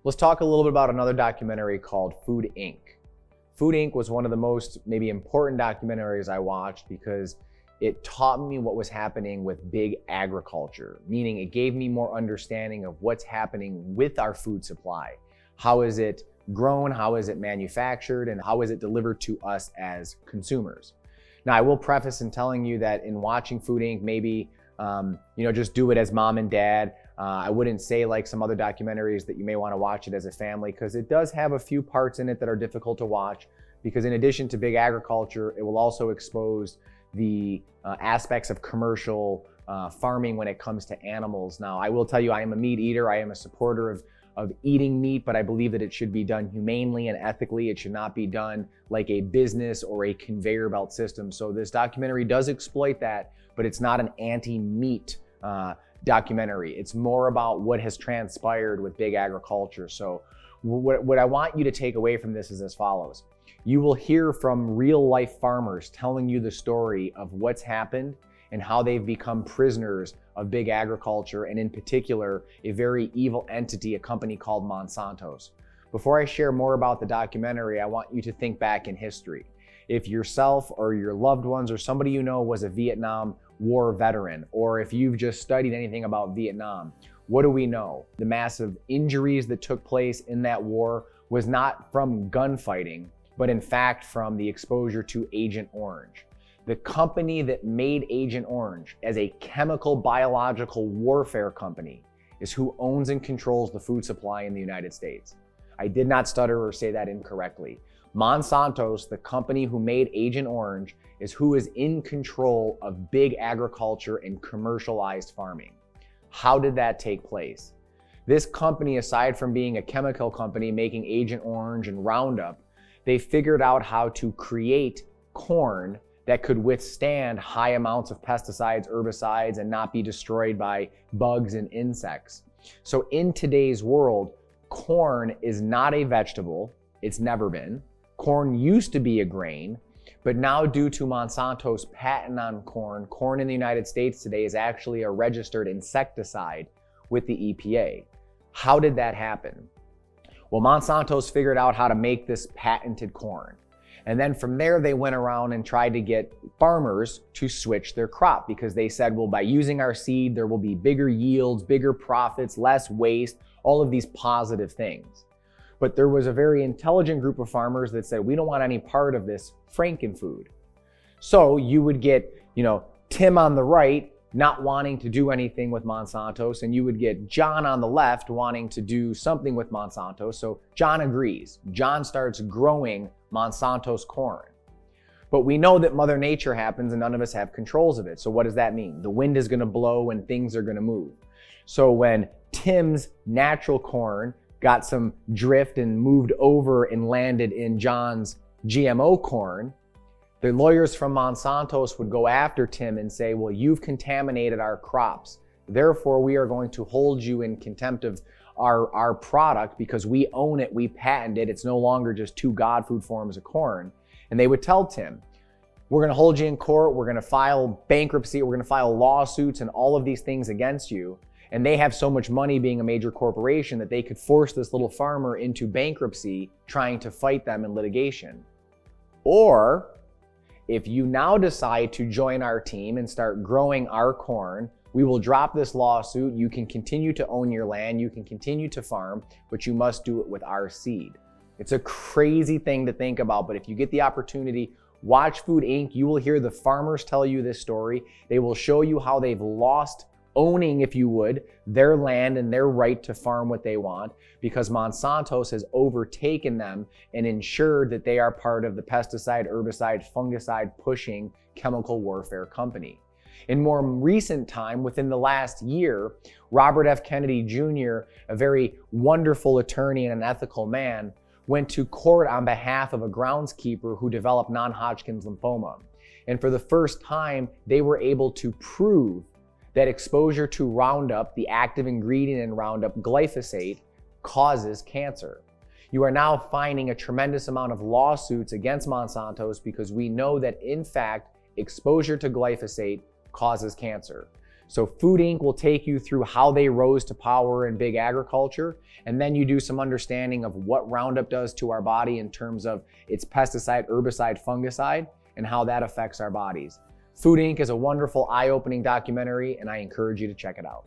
Let's talk a little bit about another documentary called Food Inc. Food Inc. was one of the most maybe important documentaries I watched because it taught me what was happening with big agriculture, meaning it gave me more understanding of what's happening with our food supply. How is it grown? How is it manufactured? And how is it delivered to us as consumers? Now, I will preface in telling you that in watching Food Inc., maybe just do it as mom and dad. I wouldn't say like some other documentaries that you may want to watch it as a family, because it does have a few parts in it that are difficult to watch, because in addition to big agriculture, it will also expose the aspects of commercial farming when it comes to animals. Now, I will tell you, I am a meat eater. I am a supporter of eating meat, but I believe that it should be done humanely and ethically. It should not be done like a business or a conveyor belt system. So this documentary does exploit that, but it's not an anti-meat documentary. It's more about what has transpired with big agriculture. So what I want you to take away from this is as follows. You will hear from real life farmers telling you the story of what's happened and how they've become prisoners of big agriculture, and in particular, a very evil entity, a company called Monsanto's. Before I share more about the documentary, I want you to think back in history. If yourself or your loved ones or somebody you know was a Vietnam War veteran, or if you've just studied anything about Vietnam, what do we know? The massive injuries that took place in that war was not from gunfighting, but in fact from the exposure to Agent Orange. The company that made Agent Orange as a chemical biological warfare company is who owns and controls the food supply in the United States. I did not stutter or say that incorrectly. Monsanto's, the company who made Agent Orange, is who is in control of big agriculture and commercialized farming. How did that take place? This company, aside from being a chemical company making Agent Orange and Roundup, they figured out how to create corn that could withstand high amounts of pesticides, herbicides, and not be destroyed by bugs and insects. So in today's world, corn is not a vegetable. It's never been. Corn used to be a grain, but now due to Monsanto's patent on corn, corn in the United States today is actually a registered insecticide with the EPA. How did that happen? Well, Monsanto's figured out how to make this patented corn. And then from there, they went around and tried to get farmers to switch their crop, because they said, well, by using our seed, there will be bigger yields, bigger profits, less waste, all of these positive things. But there was a very intelligent group of farmers that said, we don't want any part of this frankenfood. So you would get, Tim on the right not wanting to do anything with Monsanto's, and you would get John on the left wanting to do something with Monsanto. So John agrees. John starts growing Monsanto's corn. But we know that Mother Nature happens and none of us have controls of it. So what does that mean? The wind is going to blow and things are going to move. So when Tim's natural corn got some drift and moved over and landed in John's GMO corn, the lawyers from Monsanto's would go after Tim and say, well, you've contaminated our crops. Therefore, we are going to hold you in contempt of our product because we own it, we patented it. It's no longer just two god food forms of corn. And they would tell Tim, we're going to hold you in court, we're going to file bankruptcy, we're going to file lawsuits and all of these things against you. And they have so much money being a major corporation that they could force this little farmer into bankruptcy trying to fight them in litigation. Or if you now decide to join our team and start growing our corn, we will drop this lawsuit. You can continue to own your land, you can continue to farm, but you must do it with our seed. It's a crazy thing to think about, but if you get the opportunity, watch Food Inc. You will hear the farmers tell you this story. They will show you how they've lost owning, if you would, their land and their right to farm what they want, because Monsanto's has overtaken them and ensured that they are part of the pesticide, herbicide, fungicide pushing chemical warfare company. In more recent time, within the last year, Robert F. Kennedy Jr., a very wonderful attorney and an ethical man, went to court on behalf of a groundskeeper who developed non-Hodgkin's lymphoma. And for the first time, they were able to prove that exposure to Roundup, the active ingredient in Roundup, glyphosate, causes cancer. You are now finding a tremendous amount of lawsuits against Monsanto's because we know that, in fact, exposure to glyphosate causes cancer. So Food Inc. will take you through how they rose to power in big agriculture, and then you do some understanding of what Roundup does to our body in terms of its pesticide, herbicide, fungicide, and how that affects our bodies. Food Inc. is a wonderful, eye-opening documentary, and I encourage you to check it out.